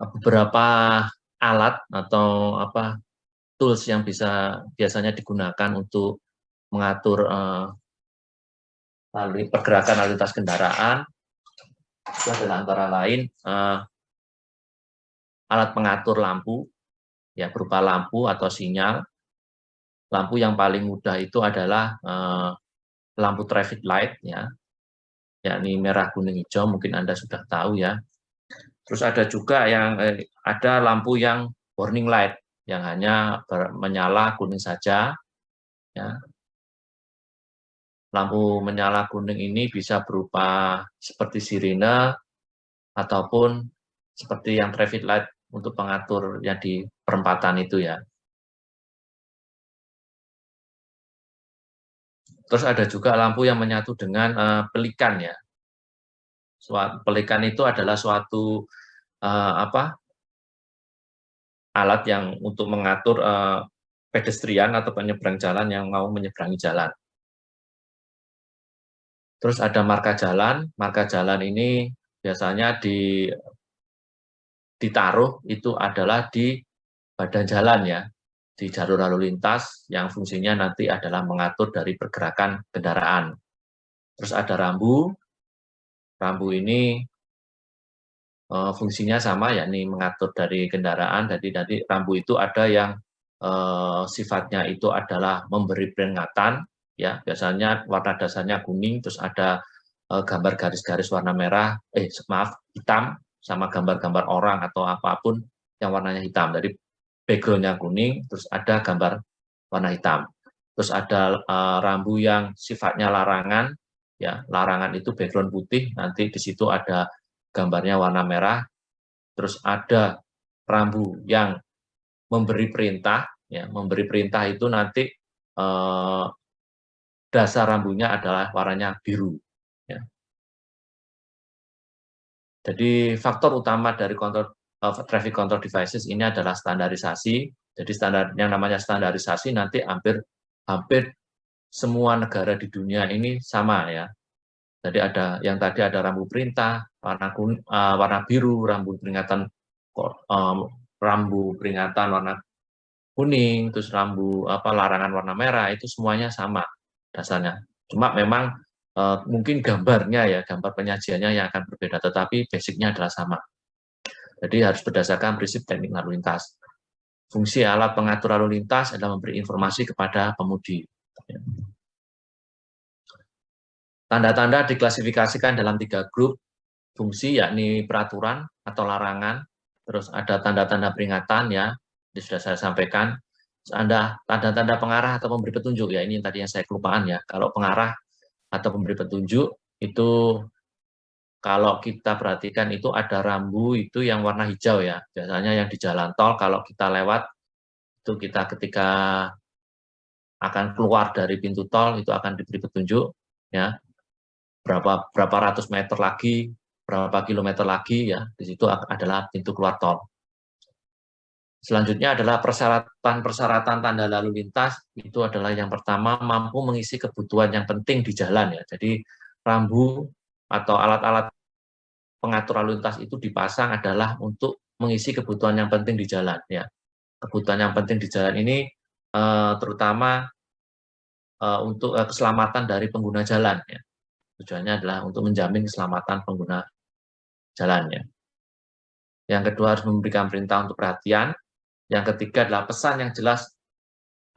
beberapa alat atau tools yang biasanya digunakan untuk mengatur pergerakan lalu lintas kendaraan. Itu adalah antara lain alat pengatur lampu, ya berupa lampu atau sinyal. Lampu yang paling mudah itu adalah lampu traffic light, ya, yakni merah, kuning, hijau. Mungkin Anda sudah tahu ya. Terus ada juga yang ada lampu yang warning light, yang hanya menyala kuning saja. Ya. Lampu menyala kuning ini bisa berupa seperti sirine ataupun seperti yang traffic light untuk pengatur yang di perempatan itu ya. Terus ada juga lampu yang menyatu dengan pelikan ya. Pelikan itu adalah suatu alat yang untuk mengatur pedestrian atau penyeberang jalan yang mau menyeberangi jalan. Terus ada marka jalan. Marka jalan ini biasanya ditaruh itu adalah di badan jalan ya, di jalur lalu lintas yang fungsinya nanti adalah mengatur dari pergerakan kendaraan. Terus ada rambu. Rambu ini fungsinya sama, yakni mengatur dari kendaraan. Jadi rambu itu ada yang sifatnya itu adalah memberi peringatan, ya biasanya warna dasarnya kuning, terus ada gambar garis-garis warna merah, hitam, sama gambar-gambar orang atau apapun yang warnanya hitam. Jadi background-nya kuning, terus ada gambar warna hitam. Terus ada rambu yang sifatnya larangan, ya larangan itu background putih, nanti di situ ada gambarnya warna merah. Terus ada rambu yang memberi perintah, ya memberi perintah itu nanti dasar rambunya adalah warnanya biru. Ya. Jadi faktor utama dari traffic control devices ini adalah standarisasi. Jadi yang namanya standarisasi nanti hampir semua negara di dunia ini sama ya. Jadi tadi ada rambu perintah warna biru, rambu peringatan warna kuning, terus rambu larangan warna merah, itu semuanya sama dasarnya. Cuma memang mungkin gambarnya ya, gambar penyajiannya yang akan berbeda, tetapi basicnya adalah sama. Jadi harus berdasarkan prinsip teknik lalu lintas. Fungsi alat pengatur lalu lintas adalah memberi informasi kepada pemudi. Tanda-tanda diklasifikasikan dalam 3 grup fungsi, yakni peraturan atau larangan, terus ada tanda-tanda peringatan ya, ini sudah saya sampaikan. Ada tanda-tanda pengarah atau pemberi petunjuk ya, ini tadi yang saya kelupaan ya. Kalau pengarah atau pemberi petunjuk itu kalau kita perhatikan itu ada rambu itu yang warna hijau ya. Biasanya yang di jalan tol kalau kita lewat itu kita ketika akan keluar dari pintu tol itu akan diberi petunjuk ya. Berapa ratus meter lagi, berapa kilometer lagi ya, di situ adalah pintu keluar tol. Selanjutnya adalah persyaratan tanda lalu lintas, itu adalah yang pertama mampu mengisi kebutuhan yang penting di jalan ya. Jadi rambu atau alat-alat pengatur lalu lintas itu dipasang adalah untuk mengisi kebutuhan yang penting di jalan ya. Kebutuhan yang penting di jalan ini terutama untuk keselamatan dari pengguna jalan ya. Tujuannya adalah untuk menjamin keselamatan pengguna jalannya. Yang kedua harus memberikan perintah untuk perhatian. Yang ketiga adalah pesan yang jelas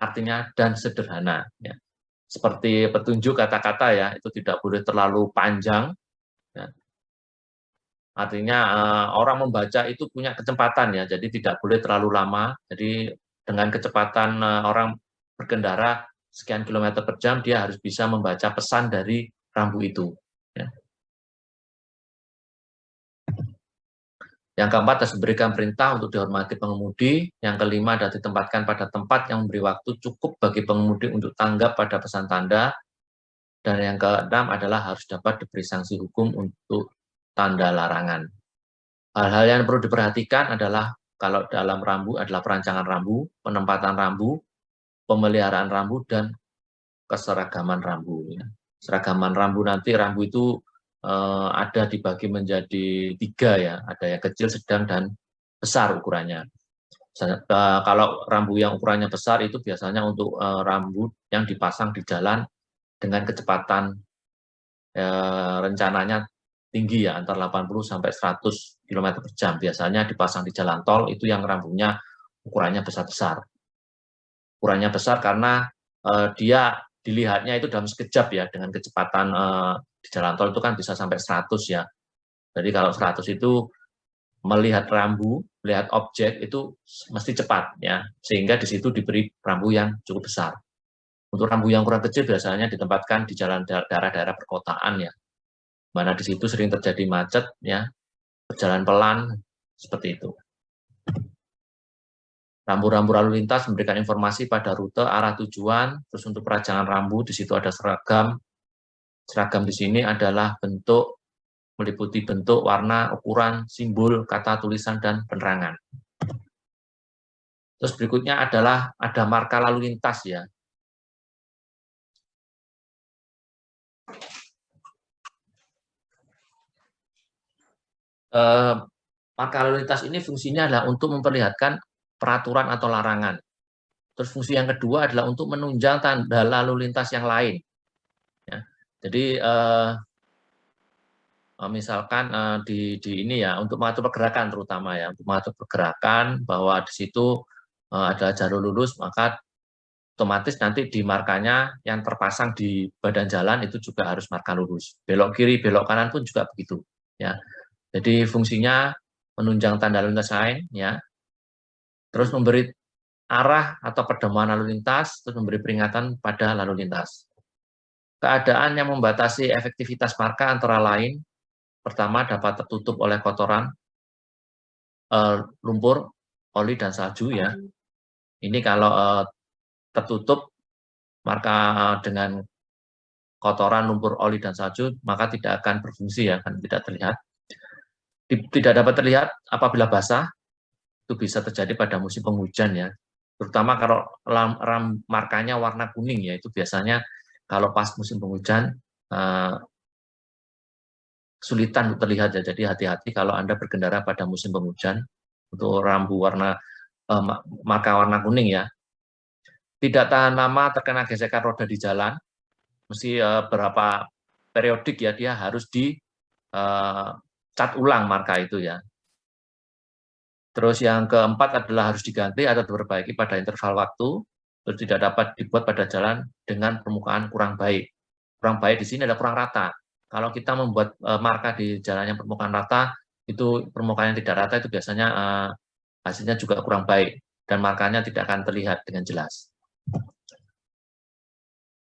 artinya dan sederhana. Ya. Seperti petunjuk kata-kata ya, itu tidak boleh terlalu panjang. Ya. Artinya orang membaca itu punya kecepatan ya, jadi tidak boleh terlalu lama. Jadi dengan kecepatan orang berkendara sekian kilometer per jam, dia harus bisa membaca pesan dari rambu itu. Ya. Yang keempat harus memberikan perintah untuk dihormati pengemudi. Yang kelima adalah ditempatkan pada tempat yang memberi waktu cukup bagi pengemudi untuk tanggap pada pesan tanda. Dan yang keenam adalah harus dapat diberi sanksi hukum untuk tanda larangan. Hal-hal yang perlu diperhatikan adalah kalau dalam rambu adalah perancangan rambu, penempatan rambu, pemeliharaan rambu, dan keseragaman rambu. Seragaman rambu nanti rambu itu ada dibagi menjadi 3 ya, ada yang kecil, sedang, dan besar ukurannya. Kalau rambu yang ukurannya besar itu biasanya untuk rambu yang dipasang di jalan dengan kecepatan rencananya tinggi ya, antara 80 sampai 100 km per jam. Biasanya dipasang di jalan tol itu yang rambunya ukurannya besar-besar. Ukurannya besar karena dia dilihatnya itu dalam sekejap ya, dengan kecepatan di jalan tol itu kan bisa sampai 100 ya. Jadi kalau 100 itu melihat rambu, melihat objek itu mesti cepat ya, sehingga di situ diberi rambu yang cukup besar. Untuk rambu yang kurang kecil biasanya ditempatkan di jalan daerah-daerah perkotaan ya, mana di situ sering terjadi macet ya, berjalan pelan seperti itu. Rambu-rambu lalu lintas memberikan informasi pada rute, arah tujuan, terus untuk perajangan rambu di situ ada seragam. Seragam di sini adalah bentuk, meliputi bentuk, warna, ukuran, simbol, kata, tulisan, dan penerangan. Terus berikutnya adalah ada marka lalu lintas ya. Marka lalu lintas ini fungsinya adalah untuk memperlihatkan peraturan atau larangan. Terus fungsi yang kedua adalah untuk menunjang tanda lalu lintas yang lain. Ya. Jadi misalkan di ini ya, untuk mengatur pergerakan terutama ya, untuk mengatur pergerakan bahwa di situ ada jalur lurus, maka otomatis nanti di markanya yang terpasang di badan jalan itu juga harus marka lurus. Belok kiri, belok kanan pun juga begitu. Ya, jadi fungsinya menunjang tanda lalu lintas lain, ya. Terus memberi arah atau pertemuan lalu lintas, terus memberi peringatan pada lalu lintas. Keadaan yang membatasi efektivitas marka antara lain, pertama dapat tertutup oleh kotoran, lumpur, oli, dan salju ya. Ini kalau tertutup marka dengan kotoran, lumpur, oli, dan salju, maka tidak akan berfungsi ya, kan tidak terlihat. Tidak dapat terlihat apabila basah, itu bisa terjadi pada musim penghujan ya. Terutama kalau markanya warna kuning ya, itu biasanya kalau pas musim penghujan sulitan terlihat ya. Jadi hati-hati kalau Anda berkendara pada musim penghujan untuk rambu marka warna kuning ya. Tidak tahan lama terkena gesekan roda di jalan, mesti berapa periodik ya, dia harus cat ulang marka itu ya. Terus yang keempat adalah harus diganti atau diperbaiki pada interval waktu, terus tidak dapat dibuat pada jalan dengan permukaan kurang baik. Kurang baik di sini adalah kurang rata. Kalau kita membuat marka di jalan yang permukaan rata, itu permukaan yang tidak rata itu biasanya hasilnya juga kurang baik dan markanya tidak akan terlihat dengan jelas.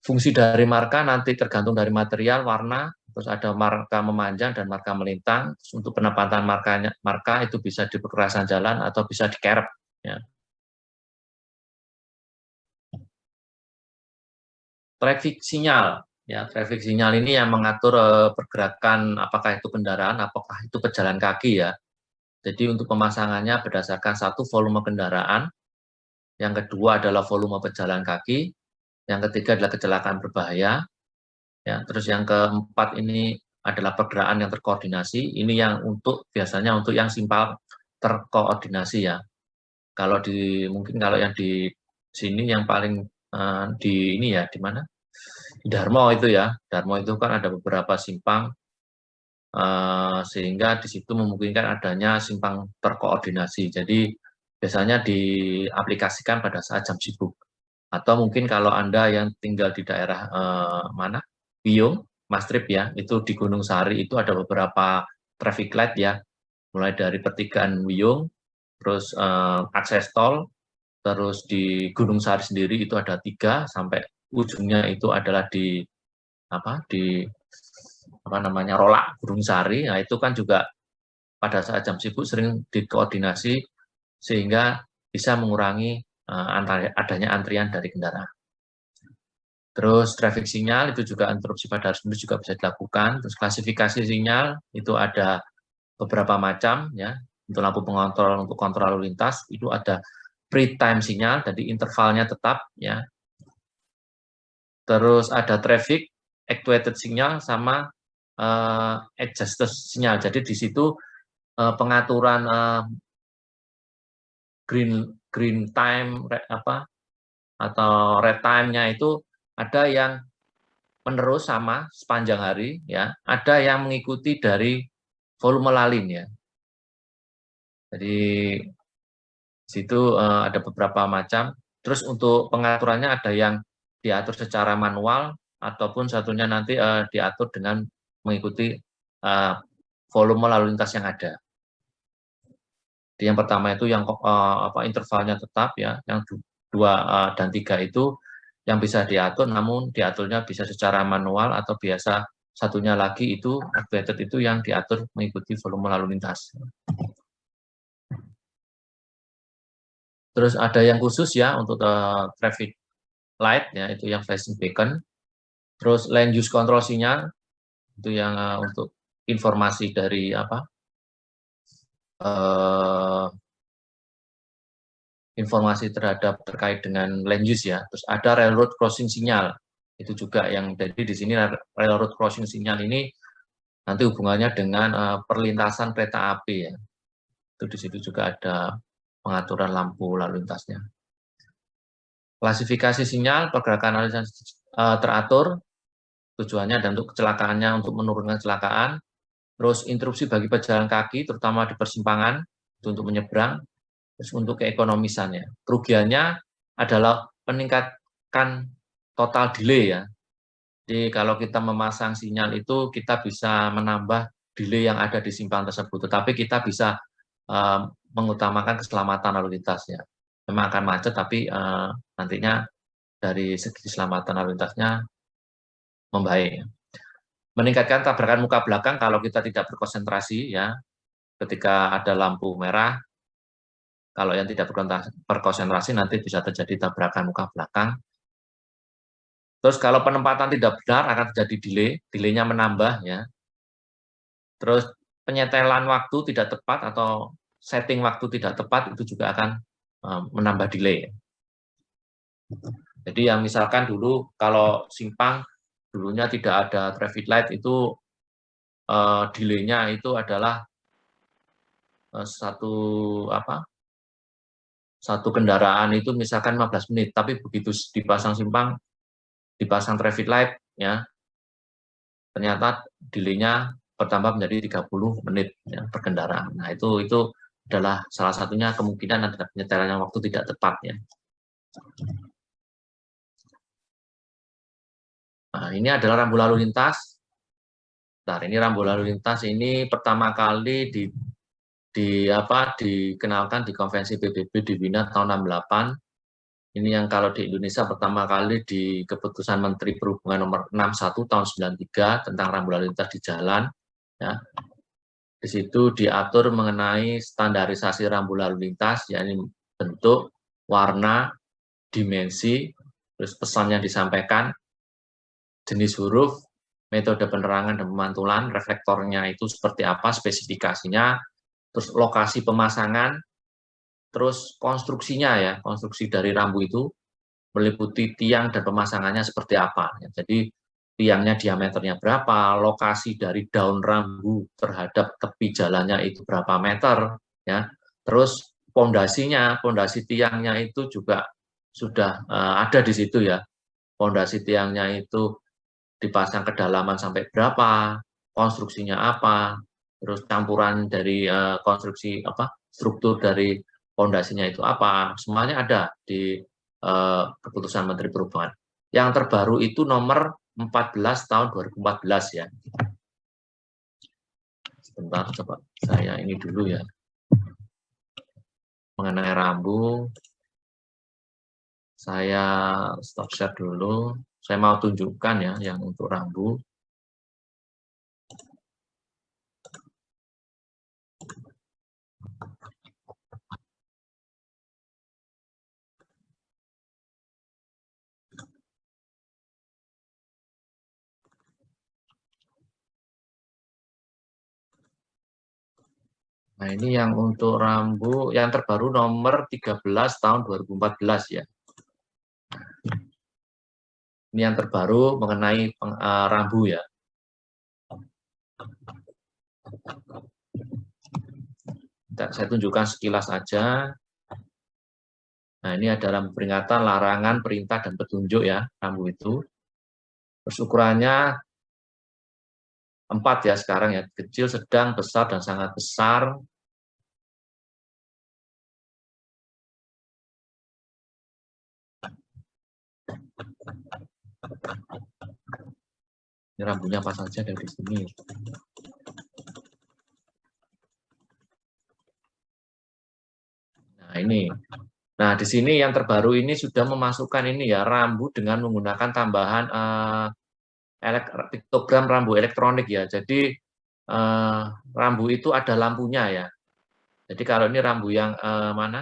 Fungsi dari marka nanti tergantung dari material, warna, terus ada marka memanjang dan marka melintang. Terus untuk penempatan marka itu bisa di perkerasan jalan atau bisa dikerep. Ya. Traffic sinyal. Ya, traffic sinyal ini yang mengatur pergerakan apakah itu kendaraan, apakah itu pejalan kaki ya. Jadi untuk pemasangannya berdasarkan satu volume kendaraan, yang kedua adalah volume pejalan kaki, yang ketiga adalah kecelakaan berbahaya, ya. Terus yang keempat ini adalah pergerakan yang terkoordinasi. Ini yang biasanya untuk yang simpel terkoordinasi ya. Kalau mungkin kalau yang di sini yang paling di ini ya, di mana? Darmo itu ya, Darmo itu kan ada beberapa simpang sehingga di situ memungkinkan adanya simpang terkoordinasi. Jadi biasanya diaplikasikan pada saat jam sibuk. Atau mungkin kalau Anda yang tinggal di daerah mana? Wiyung, Mastrip ya, itu di Gunung Sari itu ada beberapa traffic light ya, mulai dari pertigaan Wiyung, terus akses tol, terus di Gunung Sari sendiri itu ada 3 sampai ujungnya itu adalah di Rolak Gunung Sari. Nah, itu kan juga pada saat jam sibuk sering dikoordinasi sehingga bisa mengurangi adanya antrian dari kendaraan. Terus traffic sinyal itu juga interupsi pada arus menuju juga bisa dilakukan. Terus klasifikasi sinyal itu ada beberapa macam ya. Untuk lampu pengontrol untuk kontrol lalu lintas itu ada pre-time sinyal, jadi intervalnya tetap ya. Terus ada traffic actuated sinyal sama adjusted sinyal. Jadi di situ pengaturan green time atau red time-nya itu ada yang menerus sama sepanjang hari ya, ada yang mengikuti dari volume lalin ya. Jadi situ ada beberapa macam. Terus untuk pengaturannya ada yang diatur secara manual ataupun satunya nanti diatur dengan mengikuti volume lalu lintas yang ada. Jadi yang pertama itu yang intervalnya tetap ya, yang 2 dan 3 itu yang bisa diatur, namun diaturnya bisa secara manual atau biasa satunya lagi itu activated itu yang diatur mengikuti volume lalu lintas. Terus ada yang khusus ya untuk traffic light ya, itu yang flashing beacon. Terus land use control sinyal itu yang untuk informasi dari informasi terkait dengan land use ya. Terus ada railroad crossing sinyal. Itu juga yang jadi di sini railroad crossing sinyal ini nanti hubungannya dengan perlintasan kereta api ya. Itu di situ juga ada pengaturan lampu lalu lintasnya. Klasifikasi sinyal pergerakan lalu lintas teratur, tujuannya dan untuk kecelakaannya untuk menurunkan kecelakaan. Terus interupsi bagi pejalan kaki, terutama di persimpangan, itu untuk menyeberang. Terus untuk keekonomisannya, kerugiannya adalah meningkatkan total delay ya. Jadi kalau kita memasang sinyal itu kita bisa menambah delay yang ada di simpang tersebut, tetapi kita bisa mengutamakan keselamatan lalu lintasnya. Memang akan macet, tapi nantinya dari segi keselamatan lalu lintasnya membaik. Meningkatkan tabrakan muka belakang kalau kita tidak berkonsentrasi ya, ketika ada lampu merah. Kalau yang tidak berkonsentrasi nanti bisa terjadi tabrakan muka belakang. Terus kalau penempatan tidak benar akan terjadi delay-nya menambah ya. Terus penyetelan waktu tidak tepat atau setting waktu tidak tepat itu juga akan menambah delay. Jadi yang misalkan dulu kalau simpang dulunya tidak ada traffic light itu delay-nya itu adalah satu kendaraan itu misalkan 15 menit, tapi begitu dipasang simpang, dipasang traffic light, ya ternyata delay-nya bertambah menjadi 30 menit ya, per kendaraan. Nah itu adalah salah satunya kemungkinan ada penyetelan waktu tidak tepat ya. Nah ini adalah rambu lalu lintas. Nah ini rambu lalu lintas ini pertama kali dikenalkan di Konvensi PBB di Wina tahun 68. Ini yang kalau di Indonesia pertama kali di Keputusan Menteri Perhubungan nomor 61 tahun 93 tentang rambu lalu lintas di jalan. Ya. Di situ diatur mengenai standarisasi rambu lalu lintas, yakni bentuk, warna, dimensi, terus pesan yang disampaikan, jenis huruf, metode penerangan dan pemantulan, reflektornya itu seperti apa, spesifikasinya, terus lokasi pemasangan, terus konstruksinya ya, konstruksi dari rambu itu meliputi tiang dan pemasangannya seperti apa. Jadi tiangnya diameternya berapa, lokasi dari daun rambu terhadap tepi jalannya itu berapa meter, ya. Terus pondasi tiangnya itu juga sudah ada di situ ya. Pondasi tiangnya itu dipasang kedalaman sampai berapa, konstruksinya apa, terus campuran dari konstruksi struktur dari pondasinya itu apa, semuanya ada di Keputusan Menteri Perhubungan. Yang terbaru itu nomor 14 tahun 2014 ya. Sebentar, coba saya ini dulu ya. Mengenai rambu, saya stop share dulu. Saya mau tunjukkan ya yang untuk rambu. Nah, ini yang untuk rambu yang terbaru nomor 13 tahun 2014 ya. Ini yang terbaru mengenai rambu ya. Saya tunjukkan sekilas aja. Nah, ini ada rambu peringatan, larangan, perintah, dan petunjuk ya, rambu itu. Terus ukurannya 4 ya sekarang ya, kecil, sedang, besar, dan sangat besar. Ini rambunya apa saja dari sini. Nah, ini. Nah, di sini yang terbaru ini sudah memasukkan ini ya, rambu dengan menggunakan tambahan piktogram rambu elektronik ya. Jadi rambu itu ada lampunya ya. Jadi kalau ini rambu yang mana?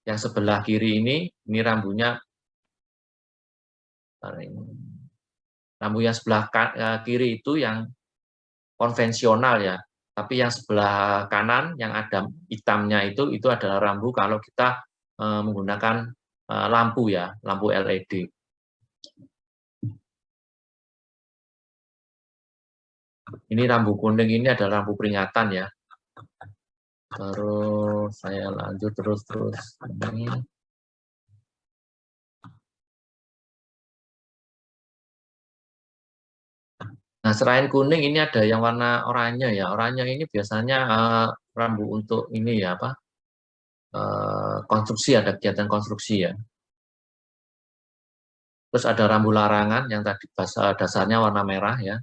Yang sebelah kiri ini rambunya. Rambu yang sebelah kiri itu yang konvensional ya. Tapi yang sebelah kanan yang ada hitamnya itu adalah rambu kalau kita menggunakan lampu ya, lampu LED. Ini rambu kuning ini adalah rambu peringatan ya. Terus saya lanjut terus ini. Nah, selain kuning ini ada yang warna oranye ya. Oranye ini biasanya rambu untuk ini ya apa? Konstruksi, ada kegiatan konstruksi ya. Terus ada rambu larangan yang tadi dasarnya warna merah ya.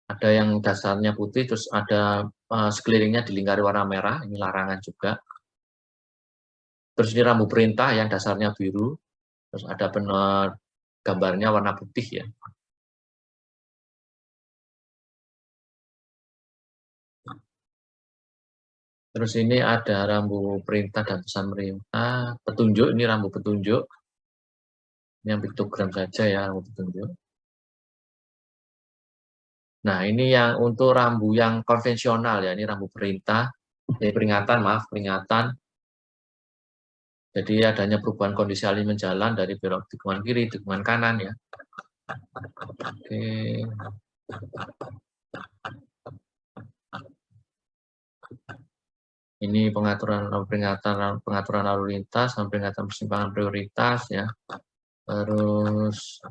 Ada yang dasarnya putih, terus ada sekelilingnya dilingkari warna merah, ini larangan juga. Terus ini rambu perintah yang dasarnya biru, terus ada gambarnya warna putih ya. Terus ini ada rambu perintah dan pesan perintah, petunjuk, ini rambu petunjuk. Ini yang piktogram saja ya, rambu petunjuk. Nah, ini yang untuk rambu yang konvensional ya, ini rambu perintah, peringatan, maaf, peringatan. Jadi adanya perubahan kondisi aliran jalan dari belok tikungan kiri, tikungan kanan ya. Oke. Ini pengaturan lalu lintas dan peringatan persimpangan prioritas ya. Terus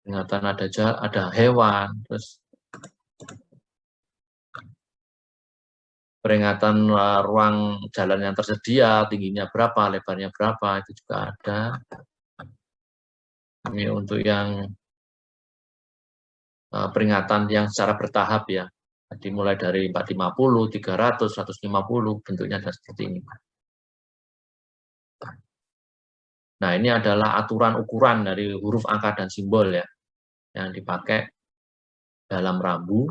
peringatan ada hewan, terus peringatan ruang jalan yang tersedia, tingginya berapa, lebarnya berapa, itu juga ada. Ini untuk yang peringatan yang secara bertahap ya. Jadi mulai dari 450, 300, 150, bentuknya ada seperti ini. Nah, ini adalah aturan ukuran dari huruf, angka, dan simbol ya, yang dipakai dalam rambu.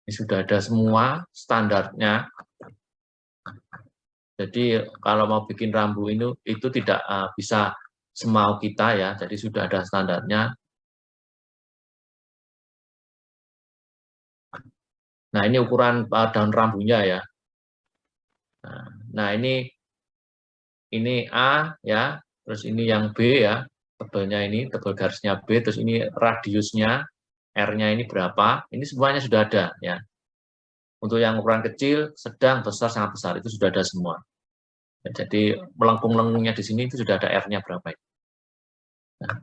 Ini sudah ada semua standarnya. Jadi kalau mau bikin rambu ini itu tidak bisa semau kita ya, jadi sudah ada standarnya. Nah, ini ukuran daun rambunya ya. Nah, ini A ya, terus ini yang B ya, tebelnya ini, tebel garisnya B, terus ini radiusnya, R-nya ini berapa, ini semuanya sudah ada ya. Untuk yang ukuran kecil, sedang, besar, sangat besar, itu sudah ada semua. Ya, jadi melengkung-lengkungnya di sini itu sudah ada R-nya berapa. Nah,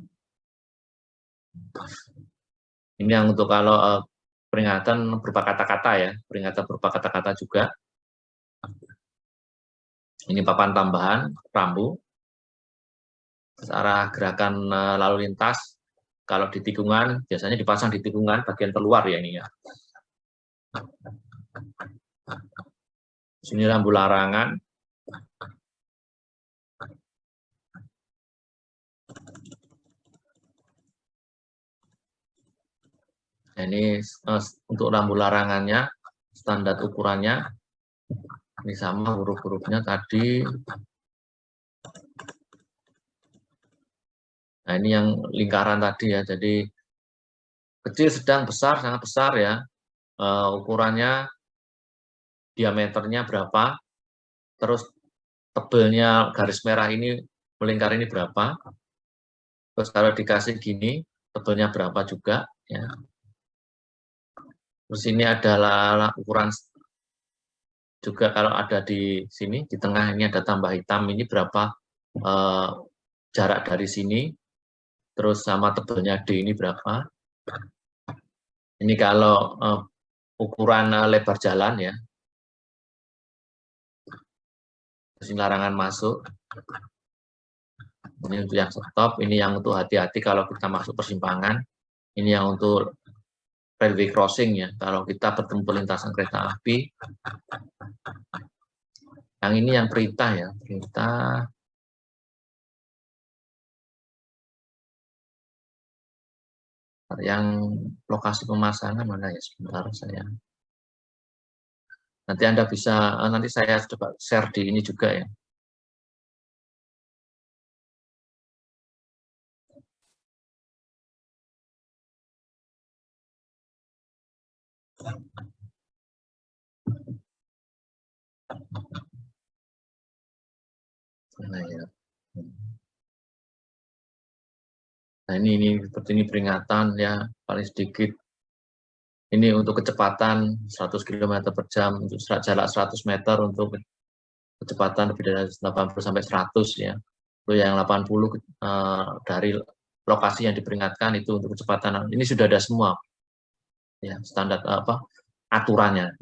ini yang untuk kalau peringatan berupa kata-kata ya, peringatan berupa kata-kata juga. Ini papan tambahan rambu. Arah gerakan lalu lintas, kalau di tikungan, biasanya dipasang di tikungan bagian terluar ya ini ya. Sini rambu larangan. Nah, ini untuk rambu larangannya, standar ukurannya, ini sama huruf-hurufnya tadi. Nah, ini yang lingkaran tadi ya, jadi kecil, sedang, besar, sangat besar ya. Ukurannya, diameternya berapa, terus tebelnya garis merah ini, melingkar ini berapa. Terus kalau dikasih gini, tebelnya berapa juga ya. Terus ini adalah ukuran juga kalau ada di sini, di tengah ini ada tambah hitam, ini berapa jarak dari sini, terus sama tebelnya D ini berapa. Ini kalau ukuran lebar jalan ya. Terus ini larangan masuk. Ini untuk yang stop, ini yang untuk hati-hati kalau kita masuk persimpangan. Ini yang untuk railway crossing ya, kalau kita bertemu lintasan kereta api. Yang ini yang perintah ya, perintah. Yang lokasi pemasangan mana ya, sebentar saya. Nanti Anda bisa, nanti saya coba share di ini juga ya. Nah, ya. Nah ini seperti ini peringatan ya, paling sedikit. Ini untuk kecepatan 100 km per jam, untuk jarak 100 meter untuk kecepatan lebih dari 80 sampai 100 ya. Itu yang 80 dari lokasi yang diperingatkan itu untuk kecepatan. Ini sudah ada semua ya, standar apa aturannya.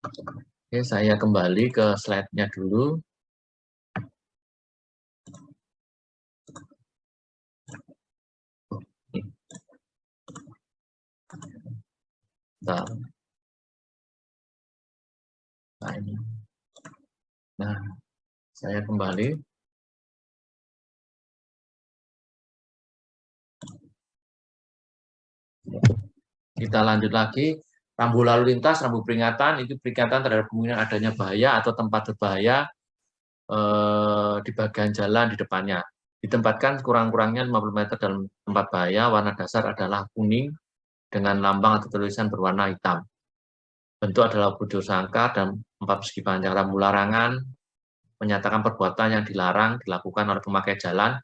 Oke, saya kembali ke slide-nya dulu. Nah, ini. Nah, saya kembali. Kita lanjut lagi. Rambu lalu lintas, rambu peringatan, itu peringatan terhadap kemungkinan adanya bahaya atau tempat berbahaya di bagian jalan di depannya. Ditempatkan kurang-kurangnya 50 meter dalam tempat bahaya, warna dasar adalah kuning dengan lambang atau tulisan berwarna hitam. Bentuk adalah bujur sangkar dan 4 persegi panjang. Rambu larangan menyatakan perbuatan yang dilarang dilakukan oleh pemakai jalan,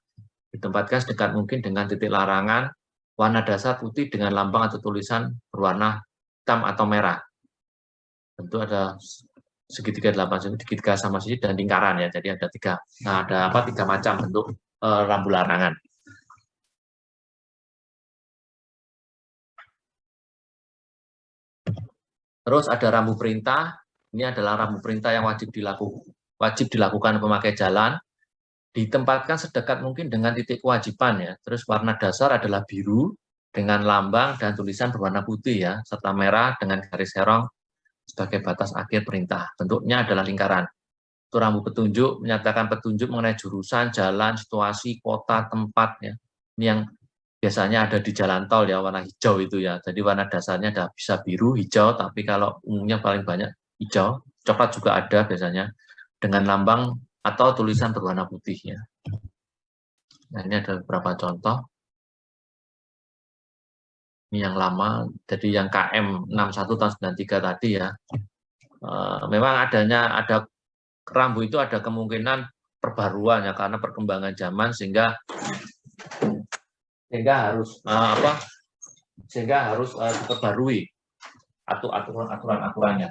ditempatkan sedekat mungkin dengan titik larangan, warna dasar putih dengan lambang atau tulisan berwarna hitam atau merah. Tentu ada segitiga 8 segitiga sama sisi dan lingkaran ya. Jadi ada tiga macam bentuk rambu larangan. Terus ada rambu perintah. Ini adalah rambu perintah yang wajib dilakukan pemakai jalan. Ditempatkan sedekat mungkin dengan titik kewajiban ya. Terus warna dasar adalah biru dengan lambang dan tulisan berwarna putih ya, serta merah dengan garis serong sebagai batas akhir perintah. Bentuknya adalah lingkaran. Itu rambu petunjuk menyatakan petunjuk mengenai jurusan, jalan, situasi, kota, tempat ya. Ini yang biasanya ada di jalan tol ya, warna hijau itu ya. Jadi warna dasarnya ada bisa biru, hijau, tapi kalau umumnya paling banyak hijau. Coklat juga ada biasanya dengan lambang atau tulisan berwarna putihnya. Nah, ini ada beberapa contoh. Ini yang lama, jadi yang KM 61 tahun 93 tadi ya. Memang ada rambu itu ada kemungkinan perbaruan ya, karena perkembangan zaman sehingga harus diperbarui atau aturan-aturannya.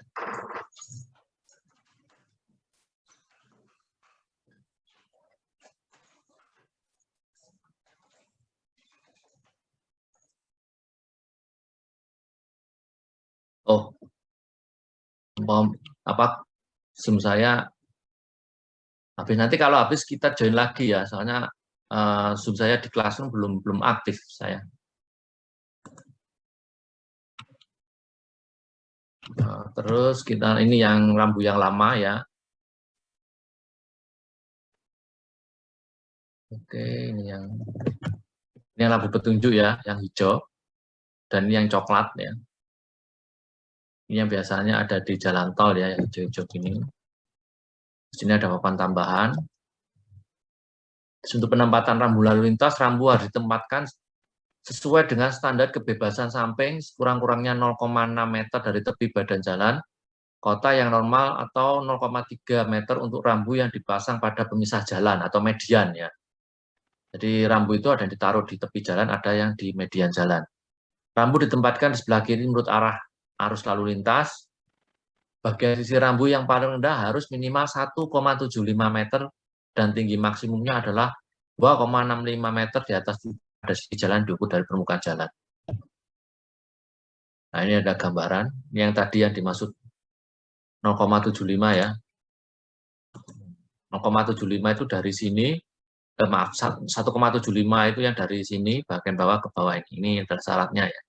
Oh, Zoom saya habis, nanti kalau habis kita join lagi ya, soalnya Zoom saya di Classroom belum aktif saya. Terus kita ini yang rambu yang lama ya. Oke, ini yang rambu petunjuk ya, yang hijau dan ini yang coklat ya. Ini yang biasanya ada di jalan tol ya, yang hijau-hijau ini. Di sini ada papan tambahan. Untuk penempatan rambu lalu lintas, rambu harus ditempatkan sesuai dengan standar kebebasan samping kurang-kurangnya 0,6 meter dari tepi badan jalan, kota yang normal atau 0,3 meter untuk rambu yang dipasang pada pemisah jalan atau median ya. Jadi rambu itu ada yang ditaruh di tepi jalan, ada yang di median jalan. Rambu ditempatkan di sebelah kiri menurut arah arus lalu lintas, bagian sisi rambu yang paling rendah harus minimal 1,75 meter dan tinggi maksimumnya adalah 2,65 meter di atas pada sisi jalan diukur dari permukaan jalan. Nah, ini ada gambaran. Yang tadi yang dimaksud 0,75 ya. 0,75 itu dari sini, maaf, 1,75 itu yang dari sini, bagian bawah ke bawah ini adalah syaratnya ya.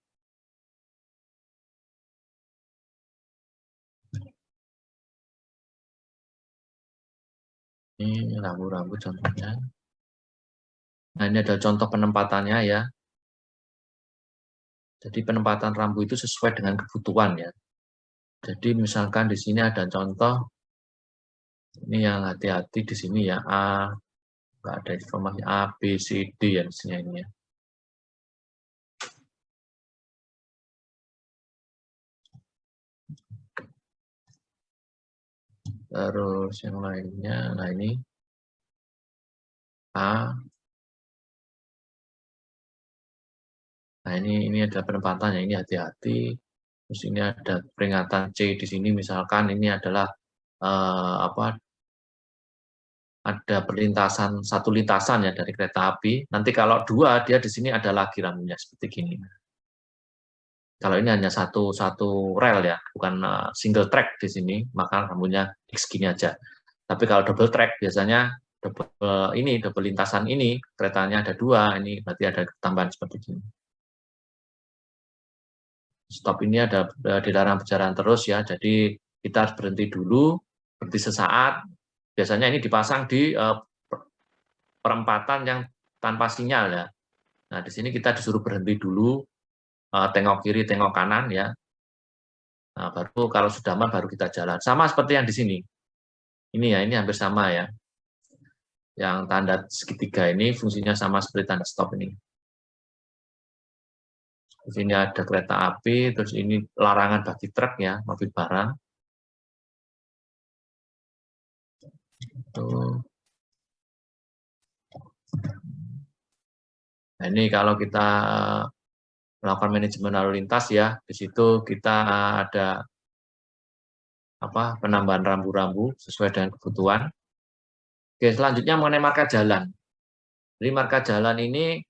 Ini rambu-rambu contohnya. Nah, ini ada contoh penempatannya ya. Jadi penempatan rambu itu sesuai dengan kebutuhan ya. Jadi misalkan di sini ada contoh, ini yang hati-hati di sini ya, A, nggak ada informasi A, B, C, D ya di sini ini ya. Terus yang lainnya, nah ini A. Nah ini ada penempatannya, ini hati-hati. Terus ini ada peringatan C di sini, misalkan ini adalah ada perlintasan, satu lintasan ya dari kereta api. Nanti kalau dua, dia di sini ada lagi rambunya seperti gini. Kalau ini hanya satu rel ya, bukan single track di sini, maka rambunya X gini aja. Tapi kalau double track biasanya double lintasan ini keretanya ada dua, ini berarti ada tambahan seperti ini. Stop ini ada dilarang berjalan terus ya, jadi kita harus berhenti dulu, berhenti sesaat. Biasanya ini dipasang di perempatan yang tanpa sinyal ya. Nah di sini kita disuruh berhenti dulu, tengok kiri, tengok kanan ya. Nah, baru kalau sudah aman baru kita jalan. Sama seperti yang di sini. Ini ya, ini hampir sama ya. Yang tanda segitiga ini fungsinya sama seperti tanda stop ini. Di sini ada kereta api, terus ini larangan bagi truk ya, mobil barang. Tuh. Nah, ini kalau kita melakukan manajemen lalu lintas ya, di situ kita ada penambahan rambu-rambu sesuai dengan kebutuhan. Oke, selanjutnya mengenai marka jalan. Jadi marka jalan ini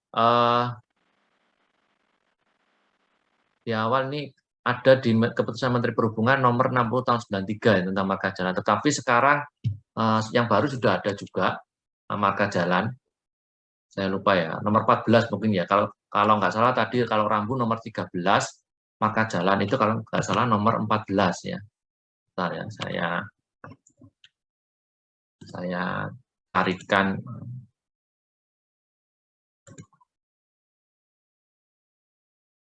di awal ini ada di keputusan Menteri Perhubungan nomor 60 tahun 93 ya, tentang marka jalan. Tetapi sekarang yang baru sudah ada juga marka jalan. Saya lupa ya, nomor 14 mungkin ya. Kalau nggak salah tadi kalau rambu nomor 13, marka jalan itu kalau nggak salah nomor 14 ya. Bentar ya, saya carikan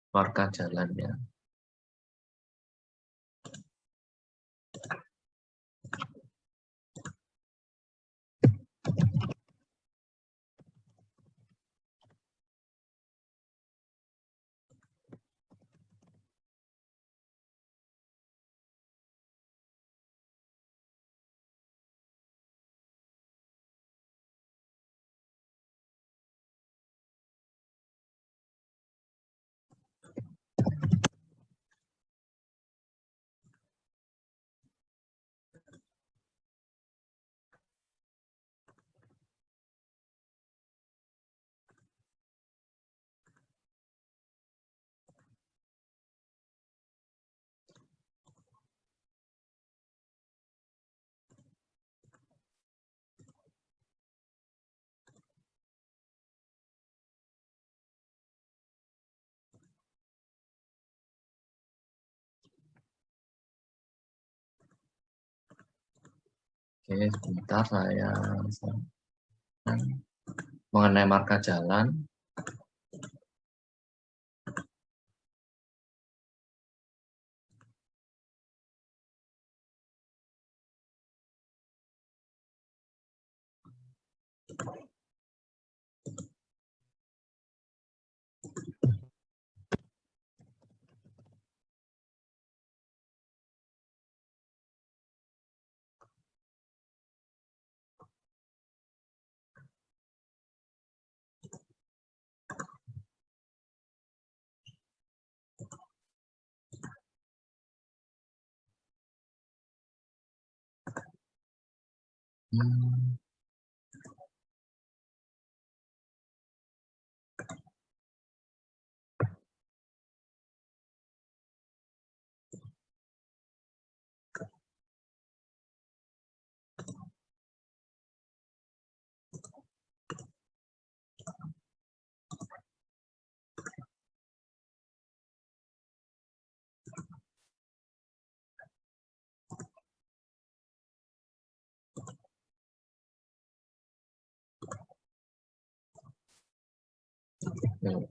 marka jalan ya. Oke, sebentar saya mengenai marka jalan.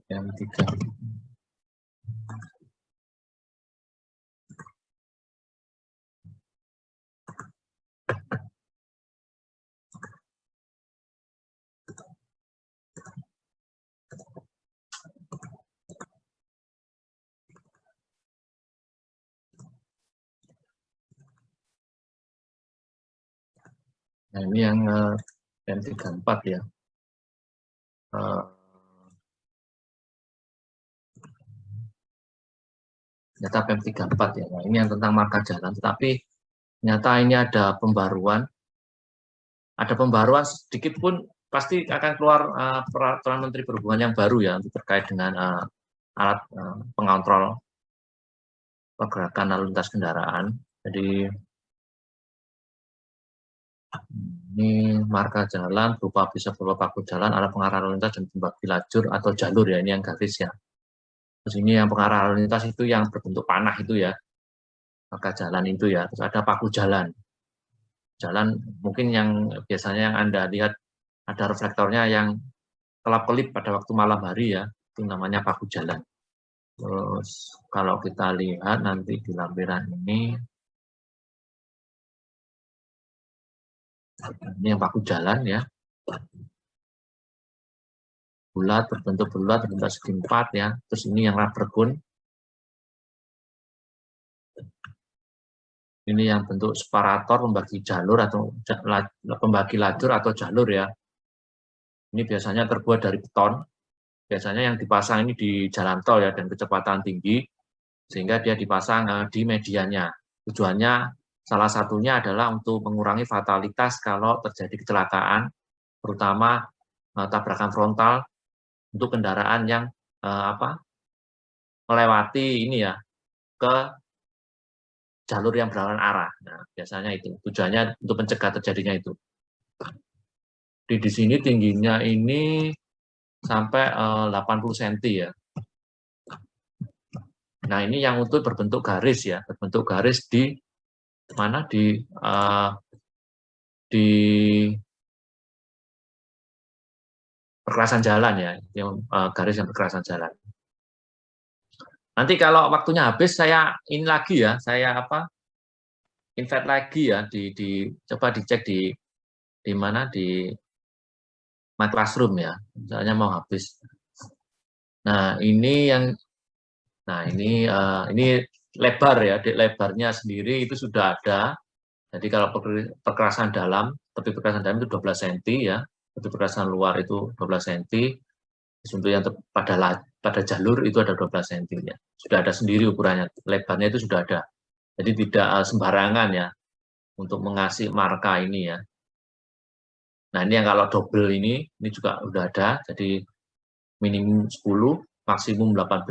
Yang tiga. Nah, ini yang M34 ya. Ternyata PM34 ya. Nah, ini yang tentang marka jalan, tetapi ternyata ini ada pembaruan. Ada pembaruan sedikit pun pasti akan keluar peraturan Menteri Perhubungan yang baru ya untuk terkait dengan alat pengontrol pergerakan lalu lintas kendaraan. Jadi ini marka jalan bisa berupa paku jalan, arah pengarah lalu lintas dan pembagi lajur atau jalur ya, ini yang garis ya. Terus ini yang pengarah lalu lintas itu yang berbentuk panah itu ya, marka jalan itu ya. Terus ada paku jalan. Jalan mungkin yang biasanya yang Anda lihat ada reflektornya yang kelap-kelip pada waktu malam hari ya, itu namanya paku jalan. Terus kalau kita lihat nanti di lampiran ini yang paku jalan ya, bulat, berbentuk bulat, berbentuk segi empat ya. Terus ini yang rubber gun, ini yang bentuk separator pembagi jalur atau pembagi lajur atau jalur ya. Ini biasanya terbuat dari beton. Biasanya yang dipasang ini di jalan tol ya dan kecepatan tinggi, sehingga dia dipasang di mediannya. Tujuannya salah satunya adalah untuk mengurangi fatalitas kalau terjadi kecelakaan, terutama tabrakan frontal untuk kendaraan yang melewati ini ya ke jalur yang berlawanan arah. Nah, biasanya itu tujuannya untuk mencegah terjadinya itu. Di sini tingginya ini sampai 80 cm ya. Nah, ini yang untuk berbentuk garis ya, berbentuk garis di mana di perkerasan jalan ya, yang garis yang perkerasan jalan. Nanti kalau waktunya habis saya ini lagi ya, saya invite lagi ya coba dicek di mana di My Classroom ya, misalnya mau habis. Nah, ini lebar ya, lebarnya sendiri itu sudah ada. Jadi kalau perkerasan dalam, tepi perkerasan dalam itu 12 cm ya, tepi perkerasan luar itu 12 cm. Untuk yang pada jalur itu ada 12 cm ya. Sudah ada sendiri ukurannya, lebarnya itu sudah ada. Jadi tidak sembarangan ya untuk mengasih marka ini ya. Nah, ini yang kalau double ini juga udah ada, jadi minimum 10, maksimum 18,